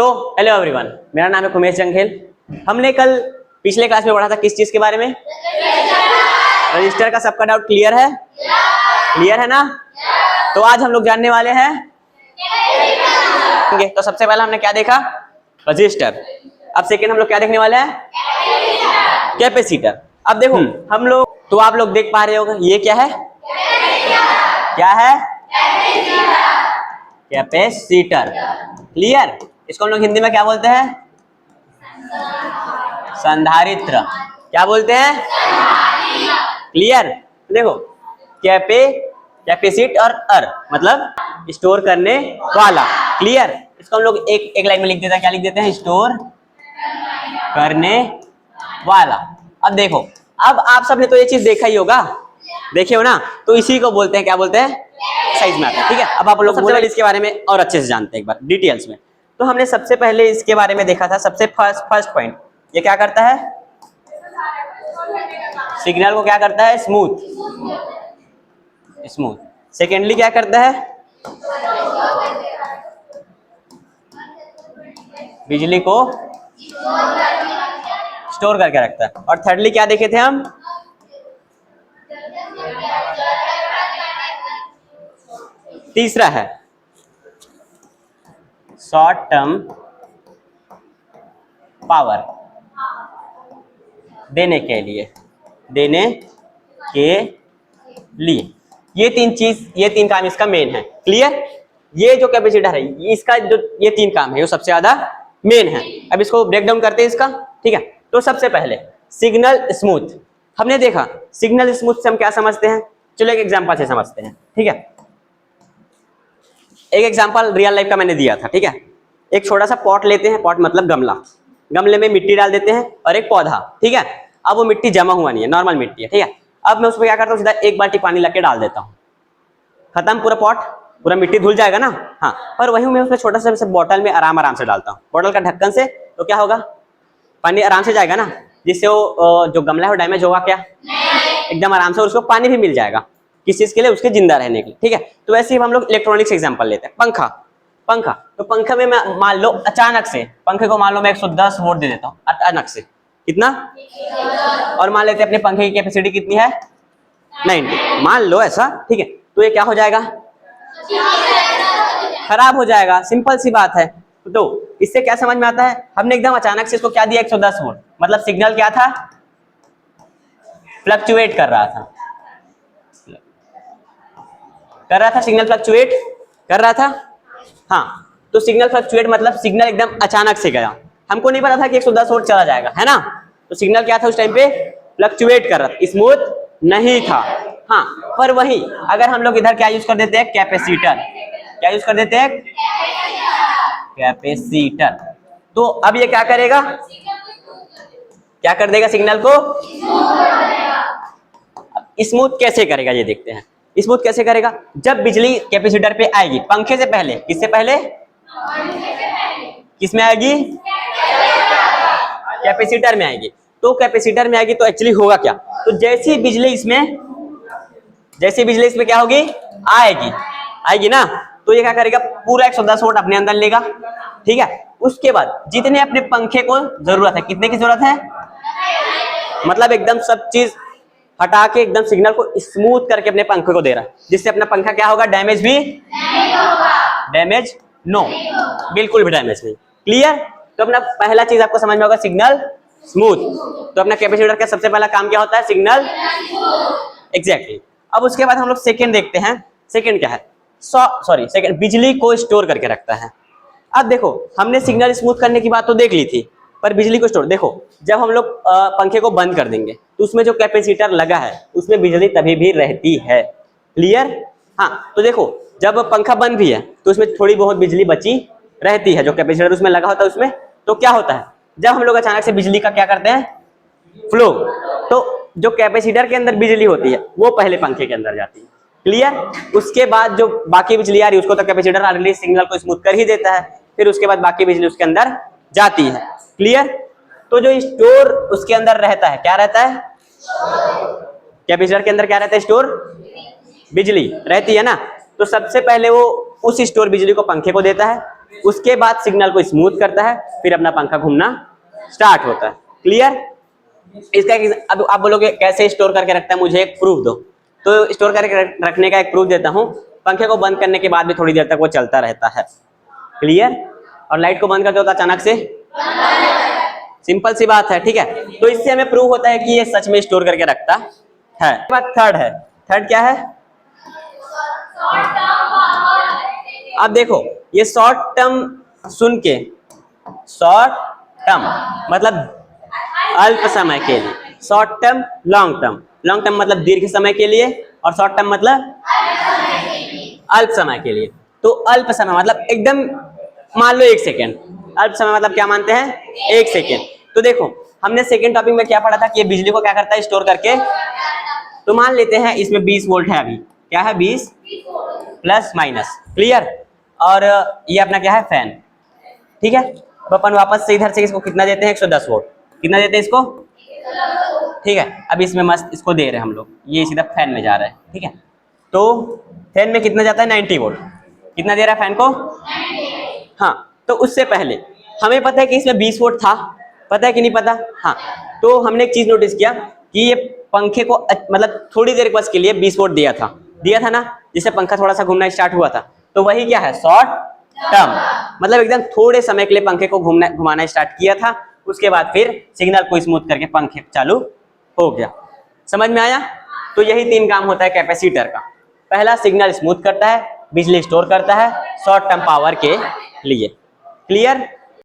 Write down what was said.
तो hello everyone, मेरा नाम है कुमेश जंघेल। हमने कल पिछले क्लास में पढ़ा था किस चीज के बारे में? रजिस्टर का। सबका डाउट क्लियर है? क्लियर है ना? तो आज हम लोग जानने वाले हैं। तो सबसे पहले हमने क्या देखा? रजिस्टर। अब सेकेंड हम लोग क्या देखने वाले हैं? कैपेसिटर। अब देखो हम लोग, तो आप लोग देख पा रहे होगा ये क्या है? क्या है? कैपेसिटर। क्लियर? इसको हम लोग हिंदी में क्या बोलते हैं? संधारित्र। क्या बोलते हैं? क्लियर? देखो कैपेसिट और मतलब स्टोर करने वाला। क्लियर? इसको हम लोग एक लाइन में लिख देते हैं। क्या लिख देते हैं? स्टोर करने वाला। अब देखो, अब आप सबने तो ये चीज देखा ही होगा, देखे हो ना? तो इसी को बोलते हैं, क्या बोलते हैं? Size map. ठीक है, अब आप लोग सबसे पहले इसके बारे में और अच्छे से जानते हैं एक बार डिटेल्स में। तो हमने सबसे पहले इसके बारे में देखा था। सबसे फर्स्ट पॉइंट, ये क्या करता है? सिग्नल को क्या करता है? स्मूथ। सेकेंडली क्या करता है? बिजली को स्टोर करके रखता है। और थर्डली क्या देखे थे हम? तीसरा है शॉर्ट टर्म पावर देने के लिए। ये तीन काम इसका मेन है। क्लियर? ये जो कैपेसिटर है इसका जो ये तीन काम है वो सबसे ज्यादा मेन है। अब इसको ब्रेक डाउन करते हैं इसका। ठीक है, तो सबसे पहले सिग्नल स्मूथ। हमने देखा सिग्नल स्मूथ से हम क्या समझते हैं? चलो एक एग्जांपल से समझते हैं। ठीक है, एक एग्जांपल रियल लाइफ का मैंने दिया था। ठीक है, एक छोटा सा पॉट लेते हैं, पॉट मतलब गमला। गमले में मिट्टी डाल देते हैं और एक पौधा। ठीक है, अब वो मिट्टी जमा हुआ नहीं है, नॉर्मल मिट्टी है। ठीक है, अब मैं उसमें क्या करता हूँ? सीधा एक बाल्टी पानी लेके डाल देता हूँ, खत्म, पूरा पॉट, पूरा मिट्टी धुल जाएगा ना। हाँ, पर वही मैं उसमें छोटा सा बॉटल में आराम से डालता हूँ, बॉटल का ढक्कन से। तो क्या होगा? पानी आराम से जाएगा ना, जिससे वो जो गमला है वो डैमेज होगा क्या? एकदम आराम से, और उसको पानी भी मिल जाएगा। किस चीज के लिए? उसके जिंदा रहने के लिए। ठीक है, तो वैसे ही हम लोग इलेक्ट्रॉनिक्स एग्जांपल लेते हैं। पंखा। तो पंखे में मैं मान लो अचानक से पंखे को मान लो मैं 110 वोल्ट दे देता हूँ अचानक से। कितना? और मान लेते हैं अपने पंखे की कैपेसिटी कितनी है? 90, मान लो ऐसा। ठीक है, तो ये क्या हो जाएगा? खराब हो जाएगा। सिंपल सी बात है। तो इससे क्या समझ में आता है? हमने एकदम अचानक से इसको क्या दिया? 110 वोल्ट। मतलब सिग्नल क्या था? फ्लक्चुएट कर रहा था। सिग्नल फ्लक्चुएट कर रहा था। हाँ, तो सिग्नल फ्लक्चुएट मतलब सिग्नल एकदम अचानक से गया। हमको नहीं पता था कि 110 वोल्ट चला जाएगा, है ना? तो सिग्नल क्या था उस टाइम पे? फ्लक्चुएट कर रहा था, स्मूथ नहीं था। हाँ, पर वही अगर हम लोग इधर क्या यूज कर देते हैं? कैपेसिटर। क्या यूज कर देते हैं? कैपेसिटर। तो अब ये क्या करेगा? क्या कर देगा? सिग्नल को स्मूथ कैसे करेगा ये देखते हैं। स्मूथ कैसे करेगा? जब बिजली कैपेसिटर पे आएगी, पंखे से पहले, किससे पहले? किसमें आएगी? कैपेसिटर में आएगी। तो कैपेसिटर में आएगी तो एक्चुअली होगा क्या? तो जैसी बिजली इसमें क्या होगी? आएगी ना। तो ये क्या करेगा? पूरा 110 वोल्ट अपने अंदर लेगा। ठीक है, उसके बाद जितने अपने पंखे को जरूरत है, कितने की जरूरत है? मतलब एकदम सब चीज हटा के एकदम सिग्नल को स्मूथ करके अपने पंखे को दे रहा है, जिससे अपना पंखा क्या होगा? डैमेज भी नहीं होगा। डैमेज नो, बिल्कुल भी डैमेज नहीं। क्लियर? तो अपना पहला चीज आपको समझ में होगा, सिग्नल स्मूथ। तो अपना कैपेसिटर का सबसे पहला काम क्या होता है? Signal exactly. अब उसके बाद हम लोग सेकंड देखते हैं। सेकंड क्या है? सेकंड बिजली को स्टोर करके रखता है। अब देखो, हमने सिग्नल स्मूथ करने की बात तो देख ली थी, पर बिजली को स्टोर देखो, जब हम लोग पंखे को बंद कर देंगे तो उसमें जो कैपेसिटर लगा है उसमें बिजली तभी भी रहती है। क्लियर? हाँ, तो देखो जब पंखा बंद भी है तो उसमें थोड़ी बहुत बिजली बची रहती है, जो कैपेसिटर उसमें लगा होता है उसमें। तो क्या होता है? जब हम लोग अचानक से बिजली का क्या करते हैं? फ्लो। तो जो कैपेसिटर के अंदर बिजली होती है वो पहले पंखे के अंदर जाती है। क्लियर? उसके बाद जो बाकी बिजली आ रही है उसको तो कैपेसिटर ऑलरेडी सिग्नल को स्मूथ कर ही देता है, फिर उसके बाद बाकी बिजली उसके अंदर जाती है। क्लियर? तो जो स्टोर उसके अंदर रहता है, क्या रहता है? कैपेसिटर के अंदर क्या रहता है? स्टोर बिजली रहती है ना। तो सबसे पहले वो उस स्टोर बिजली को पंखे को देता है, उसके बाद सिग्नल को स्मूथ करता है, फिर अपना पंखा घूमना स्टार्ट होता है। क्लियर? इसका अब आप बोलोगे कैसे स्टोर करके रखता है, मुझे एक प्रूफ दो। तो स्टोर करके रखने का एक प्रूफ देता हूँ। पंखे को बंद करने के बाद भी थोड़ी देर तक वो चलता रहता है। क्लियर? और लाइट को बंद करते होता अचानक से, सिंपल सी बात है, ठीक है। तो इससे हमें प्रूव होता है कि ये सच में स्टोर करके रखता है। बात थर्ड है। थर्ड क्या है? अब देखो ये शॉर्ट टर्म सुन के, शॉर्ट टर्म मतलब अल्प समय के लिए, short term long term, long term मतलब दीर्घ समय के लिए, और शॉर्ट टर्म मतलब अल्प समय के लिए। तो अल्प समय मतलब एकदम मान लो 1 सेकेंड, अल्प समय मतलब क्या मानते हैं? 1 सेकेंड। तो देखो हमने सेकेंड टॉपिक में क्या पढ़ा था कि ये बिजली को क्या करता है? स्टोर करके। तो मान लेते हैं इसमें 20 वोल्ट है, अभी क्या है? 20 प्लस माइनस। क्लियर? और ये अपना क्या है? फैन। ठीक है, तो अपन वापस से इधर से इसको कितना देते हैं? 110 वोल्ट। कितना देते हैं इसको? ठीक है, अब इसमें मस्त इसको दे रहे हैं हम लोग, ये सीधा फैन में जा रहा है। ठीक है, तो फैन में कितना जाता है? 90 वोल्ट। कितना दे रहा है फैन को? हाँ, तो उससे पहले हमें पता है कि इसमें 20 वोल्ट था, पता है कि नहीं पता? हाँ, तो हमने एक चीज नोटिस किया कि ये पंखे को मतलब थोड़ी देर बस के लिए 20 वोल्ट दिया था ना, जिससे पंखा थोड़ा सा घूमना स्टार्ट हुआ था। तो वही क्या है? शॉर्ट टर्म, मतलब एकदम थोड़े समय के लिए पंखे को घुमाना स्टार्ट किया था, उसके बाद फिर सिग्नल को स्मूथ करके पंखे चालू हो गया। समझ में आया? तो यही 3 काम होता है कैपेसिटर का। पहला, सिग्नल स्मूथ करता है, बिजली स्टोर करता है शॉर्ट टर्म पावर के लिए। क्लियर?